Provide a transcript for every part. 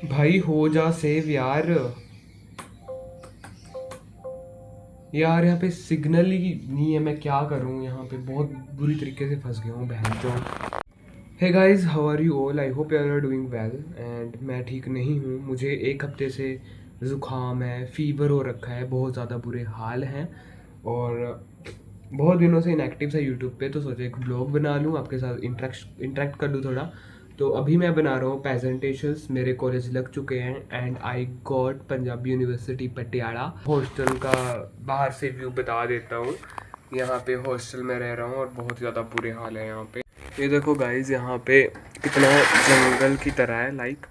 भाई हो जा सेव यार। यार यहाँ पे सिग्नल ही नहीं है, मैं क्या करूँ, यहाँ पे बहुत बुरी तरीके से फंस गया हूँ बहन चो। Hey guys, how are you all? I hope you are doing well. And मैं ठीक नहीं हूँ, मुझे एक हफ्ते से ज़ुकाम है, फीवर हो रखा है, बहुत ज़्यादा बुरे हाल हैं। और बहुत दिनों से इनएक्टिव था यूट्यूब पे, तो सोचा एक ब्लॉग बना लूँ, आपके साथ इंटरेक्ट कर लूँ थोड़ा। तो अभी मैं बना रहा हूँ प्रेजेंटेशंस, मेरे कॉलेज लग चुके हैं and I got Punjabi university Patiala. Hostel का बाहर से व्यू बता देता हूँ। यहाँ पे हॉस्टल में रह रहा हूँ और बहुत ज़्यादा बुरे हाल है यहाँ पे। ये देखो गाइस, यहाँ पे कितना जंगल की तरह है, लाइक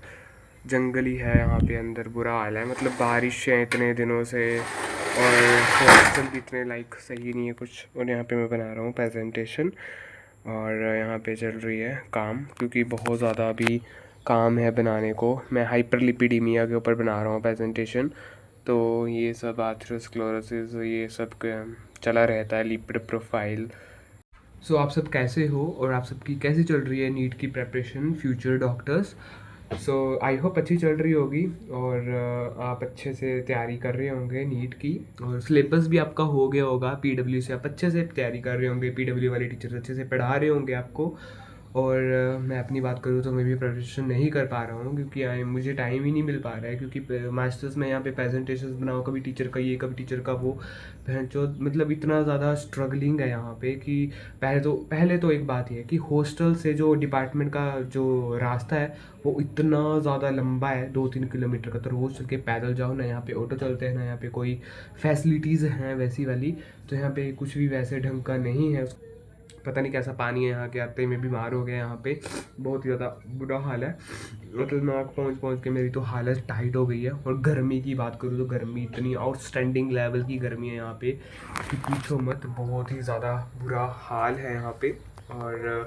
जंगल ही है यहाँ पे अंदर। बुरा हाल है, मतलब बारिश है इतने दिनों से और हॉस्टल भी इतने लाइक सही नहीं है कुछ। और यहाँ पे मैं बना रहा हूँ प्रेजेंटेशन और यहाँ पे चल रही है काम, क्योंकि बहुत ज़्यादा अभी काम है बनाने को। मैं हाइपरलिपिडीमिया के ऊपर बना रहा हूँ प्रेजेंटेशन। तो ये सब आथेरोस्क्लेरोसिस ये सब चला रहता है, लिपिड प्रोफाइल। सो आप सब कैसे हो और आप सबकी कैसी चल रही है नीट की preparation, future doctors? So I hope अच्छी चल रही होगी और आप अच्छे से तैयारी कर रहे होंगे नीट की। और सिलेबस भी आपका हो गया होगा, पीडब्ल्यू से आप अच्छे से तैयारी कर रहे होंगे, पीडब्ल्यू वाले टीचर्स अच्छे से पढ़ा रहे होंगे आपको। और मैं अपनी बात करूँ तो मैं भी प्रिपरेशन नहीं कर पा रहा हूँ, क्योंकि मुझे टाइम ही नहीं मिल पा रहा है। क्योंकि मास्टर्स में यहाँ पे प्रेजेंटेशंस बनाओ, कभी टीचर का ये कभी टीचर का वो, जो मतलब इतना ज़्यादा स्ट्रगलिंग है यहाँ पे कि पहले तो एक बात ये है कि हॉस्टल से जो डिपार्टमेंट का जो रास्ता है वो इतना ज़्यादा लंबा है, 2-3 किलोमीटर का। तो रोज़ चल के पैदल जाओ ना, यहाँ पे ऑटो चलते हैं ना, यहाँ पे कोई फैसिलिटीज़ हैं वैसी वाली। तो यहाँ पे कुछ भी वैसे ढंग का नहीं है। पता नहीं कैसा पानी है यहाँ के आते ही, मैं बीमार हो गया यहाँ पे, बहुत ज़्यादा बुरा हाल है। मतलब नाक पहुँच पहुँच के मेरी तो हालत टाइट हो गई है। और गर्मी की बात करूँ तो गर्मी इतनी आउटस्टैंडिंग लेवल की गर्मी है यहाँ पे कि पूछो मत, बहुत ही ज़्यादा बुरा हाल है यहाँ पे। और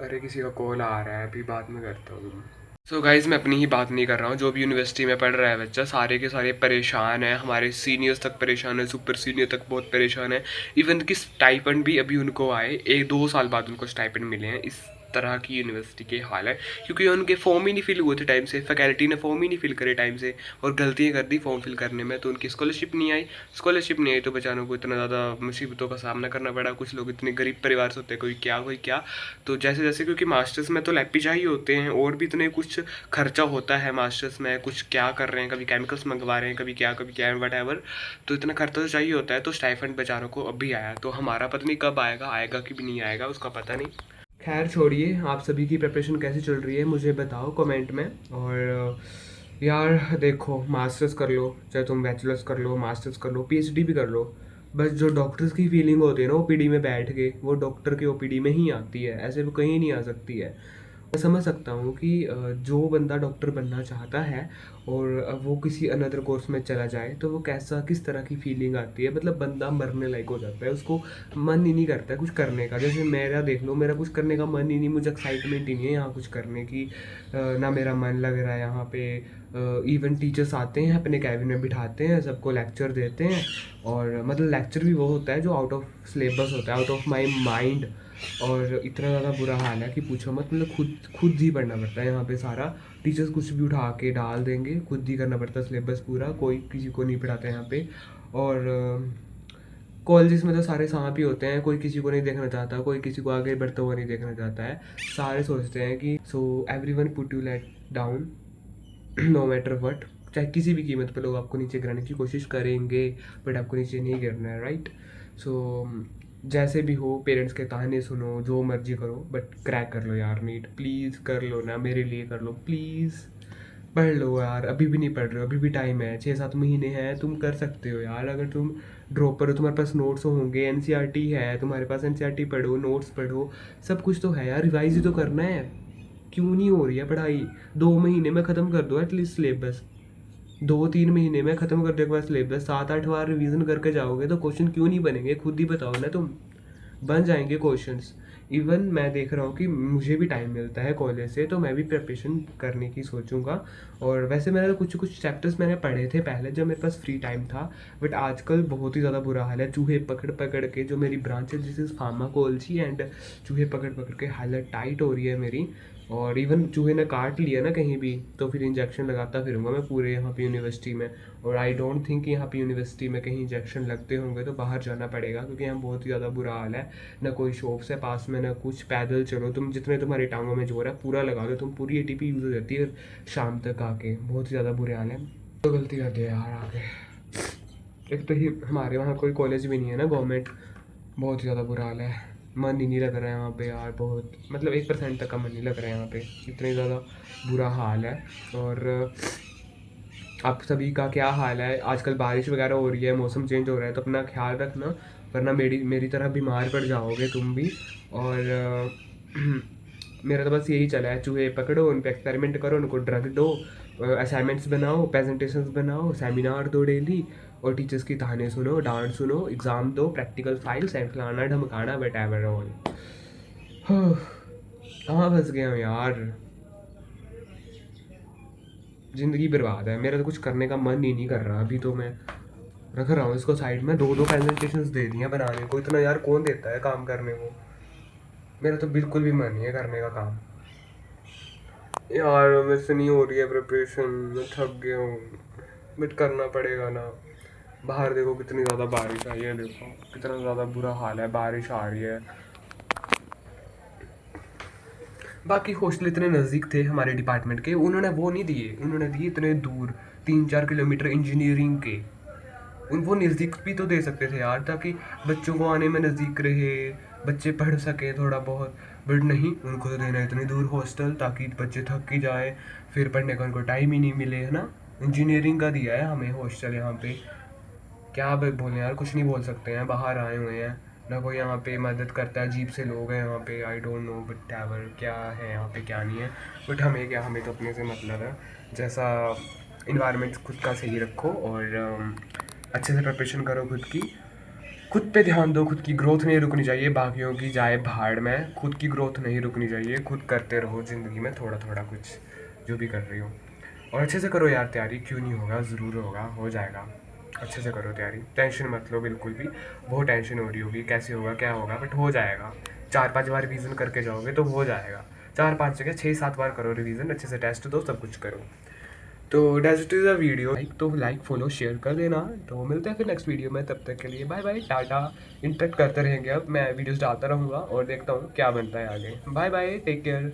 अरे किसी का कॉल आ रहा है, अभी बात में करता हूँ। सो गाइज़, मैं अपनी ही बात नहीं कर रहा हूँ, जो भी यूनिवर्सिटी में पढ़ रहा है बच्चा सारे के सारे परेशान हैं। हमारे सीनियर्स तक परेशान है, सुपर सीनियर तक बहुत परेशान है। इवन कि स्टाइपेंड भी अभी उनको आए, 1-2 साल बाद उनको स्टाइपेंड मिले हैं। इस तरह की यूनिवर्सिटी के हाल है, क्योंकि उनके फॉर्म ही नहीं फिल हुए थे टाइम से, फैकल्टी ने फॉर्म ही नहीं फिल करे टाइम से और गलतियाँ कर दी फॉर्म फिल करने में, तो उनकी स्कॉलरशिप नहीं आई। स्कॉलरशिप नहीं आई तो बेचारों को इतना ज़्यादा मुसीबतों का सामना करना पड़ा। कुछ लोग इतने गरीब परिवार से होते हैं, कोई क्या। तो जैसे जैसे, क्योंकि मास्टर्स में तो लैपिजा ही होते हैं और भी इतने कुछ खर्चा होता है मास्टर्स में, कुछ क्या कर रहे हैं, कभी केमिकल्स मंगवा रहे हैं, कभी क्या वट एवर। तो इतना खर्चा तो चाहिए होता है। तो स्टाइफंड बेचारों को अभी आया, तो हमारा पता नहीं कब आएगा, आएगा कि भी नहीं आएगा उसका पता नहीं। खैर छोड़िए, आप सभी की प्रिपरेशन कैसी चल रही है मुझे बताओ कमेंट में। और यार देखो, मास्टर्स कर लो, चाहे तुम बैचलर्स कर लो, मास्टर्स कर लो, पीएचडी भी कर लो, बस जो डॉक्टर्स की फीलिंग होती है ना ओपीडी में बैठ के, वो डॉक्टर के ओपीडी में ही आती है, ऐसे वो कहीं नहीं आ सकती है। मैं समझ सकता हूँ कि जो बंदा डॉक्टर बनना चाहता है और वो किसी अनदर कोर्स में चला जाए तो वो कैसा किस तरह की फीलिंग आती है, मतलब बंदा मरने लायक हो जाता है, उसको मन ही नहीं करता है कुछ करने का। जैसे मेरा देख लो, मेरा कुछ करने का मन ही नहीं, मुझे एक्साइटमेंट ही नहीं है यहाँ कुछ करने की। ना मेरा मन लग रहा है यहाँ पे। इवन टीचर्स आते हैं अपने कैबिन में बिठाते हैं, सबको लेक्चर देते हैं। और मतलब लेक्चर भी वो होता है जो आउट ऑफ सिलेबस होता है, आउट ऑफ माई माइंड। और इतना ज़्यादा बुरा हाल है कि पूछो मत, मतलब खुद खुद ही पढ़ना पड़ता है यहाँ पे सारा। टीचर्स कुछ भी उठा के डाल देंगे, खुद ही करना पड़ता है सिलेबस पूरा, कोई किसी को नहीं पढ़ाता यहाँ पे। और कॉलेजेस में तो सारे सांप ही होते हैं, कोई किसी को नहीं देखना चाहता, कोई किसी को आगे बढ़ता हुआ नहीं देखना चाहता है। सारे सोचते हैं कि so everyone put you let down, no matter what. चाहे किसी भी कीमत पर लोग आपको नीचे गिराने की कोशिश करेंगे, बट आपको नीचे नहीं गिरना है, राइट? सो जैसे भी हो, पेरेंट्स के ताने सुनो, जो मर्जी करो, बट क्रैक कर लो यार नीट, प्लीज़ कर लो ना, मेरे लिए कर लो प्लीज़। पढ़ लो यार, अभी भी नहीं पढ़ रहे हो, अभी भी टाइम है, 6-7 महीने हैं, तुम कर सकते हो यार। अगर तुम ड्रॉपर हो, तुम्हारे पास नोट्स होंगे, एनसीईआरटी है तुम्हारे पास, एनसीईआरटी पढ़ो, नोट्स पढ़ो, सब कुछ तो है यार, रिवाइज ही तो करना है। क्यों नहीं हो रही है पढ़ाई? 2 महीने में ख़त्म कर दो एटलीस्ट सिलेबस, 2-3 महीने में ख़त्म कर दो एक बार सिलेबस। 7-8 बार रिवीजन करके जाओगे तो क्वेश्चन क्यों नहीं बनेंगे, खुद ही बताओ ना तुम। बन जाएंगे क्वेश्चंस। इवन मैं देख रहा हूँ कि मुझे भी टाइम मिलता है कॉलेज से, तो मैं भी प्रिपरेशन करने की सोचूंगा। और वैसे मैंने कुछ कुछ चैप्टर्स मैंने पढ़े थे पहले जब मेरे पास फ्री टाइम था, बट आजकल बहुत ही ज़्यादा बुरा हाल है। चूहे पकड़ पकड़ के, जो मेरी ब्रांच है दिस इज़ फार्माकोलॉजी, एंड चूहे पकड़ पकड़ के हालत टाइट हो रही है मेरी। और इवन चूहे ने काट लिया ना कहीं भी तो फिर इंजेक्शन लगाता फिरूंगा मैं पूरे यहाँ पे यूनिवर्सिटी में। और आई डोंट थिंक यहाँ पे यूनिवर्सिटी में कहीं इंजेक्शन लगते होंगे, तो बाहर जाना पड़ेगा क्योंकि यहाँ बहुत ही ज़्यादा बुरा हाल है। ना कोई शॉप्स है पास में, ना कुछ, पैदल चलो तुम, जितने तुम्हारी टांगों में जोर है पूरा लगा दो तुम, पूरी एटीपी यूज़ हो जाती है शाम तक आके। बहुत ही ज़्यादा बुरे हाल है। तो गलती कर दिया यार आगे। एक तो ही हमारे वहाँ कोई कॉलेज भी नहीं है ना गवर्नमेंट, बहुत ही ज़्यादा बुरा हाल है। मन ही नहीं लग रहा है यहाँ पे यार, बहुत मतलब 1% तक का मन नहीं लग रहा है यहाँ पे, इतनी ज़्यादा बुरा हाल है। और आप सभी का क्या हाल है? आजकल बारिश वगैरह हो रही है, मौसम चेंज हो रहा है, तो अपना ख्याल रखना, वरना मेरी मेरी तरह बीमार पड़ जाओगे तुम भी। और मेरा तो बस यही चला है, चूहे पकड़ो, उन पर एक्सपेरिमेंट करो, उनको ड्रग दो, असाइनमेंट्स बनाओ, प्रेजेंटेशंस बनाओ, सेमिनार दो डेली, और टीचर्स की ताने सुनो, डांट सुनो, एग्ज़ाम दो, प्रैक्टिकल फाइल्स एंड फलाना ढमकाना, वट एवर ऑल। कहाँ फंस गए हम यार, ज़िंदगी बर्बाद है। मेरा तो कुछ करने का मन ही नहीं कर रहा। अभी तो मैं रख रहा हूँ इसको साइड में, 2-2 प्रेजेंटेशंस दे दी हैं बनाने को, इतना यार कौन देता है काम करने को। मेरा तो बिल्कुल भी मन नहीं है करने का काम यार, मेरे से नहीं हो रही है प्रिपरेशन, मैं थक गया हूँ, बट करना पड़ेगा ना। बाहर देखो कितनी ज़्यादा बारिश आई है, देखो कितना ज़्यादा बुरा हाल है, बारिश आ रही है। बाकी हॉस्टल इतने नज़दीक थे हमारे डिपार्टमेंट के, उन्होंने वो नहीं दिए, उन्होंने दिए इतने दूर 3-4 किलोमीटर इंजीनियरिंग के। उन वो नज़दीक भी तो दे सकते थे यार, ताकि बच्चों को आने में नज़दीक रहे, बच्चे पढ़ सके थोड़ा बहुत। बट नहीं, उनको तो देना इतनी दूर हॉस्टल ताकि बच्चे थक ही जाए, फिर पढ़ने का उनको टाइम ही नहीं मिले, है ना। इंजीनियरिंग का दिया है हमें हॉस्टल यहाँ पे, क्या बोले यार, कुछ नहीं बोल सकते हैं, बाहर आए हुए हैं ना, कोई यहाँ पे मदद करता है, अजीब से लोग हैं यहाँ पे, I don't know but ever क्या है यहाँ पे क्या नहीं है। बट हमें क्या, हमें तो अपने से मतलब है। जैसा इन्वायरमेंट खुद का सही रखो, और अच्छे से प्रिपरेशन करो खुद की, खुद पे ध्यान दो, खुद की ग्रोथ नहीं रुकनी चाहिए, बाकियों की जाए भाड़ में, खुद की ग्रोथ नहीं रुकनी चाहिए, खुद करते रहो ज़िंदगी में थोड़ा थोड़ा कुछ जो भी कर रही हो। और अच्छे से करो यार तैयारी, क्यों नहीं होगा, ज़रूर होगा, हो जाएगा। अच्छे से करो तैयारी, टेंशन मत लो बिल्कुल भी। बहुत टेंशन हो रही होगी कैसे होगा क्या होगा, बट हो जाएगा। 4-5 बार रिवीजन करके जाओगे तो हो जाएगा। 4-5 जगह 6-7 बार करो रिवीजन, अच्छे से टेस्ट दो, सब कुछ करो। तो that is a video, like follow share कर देना। तो मिलते हैं फिर नेक्स्ट वीडियो में, तब तक के लिए बाय बाय टाटा। इंटरेक्ट करते रहेंगे, अब मैं वीडियोस डालता रहूँगा और देखता हूँ क्या बनता है आगे। Bye bye, take care.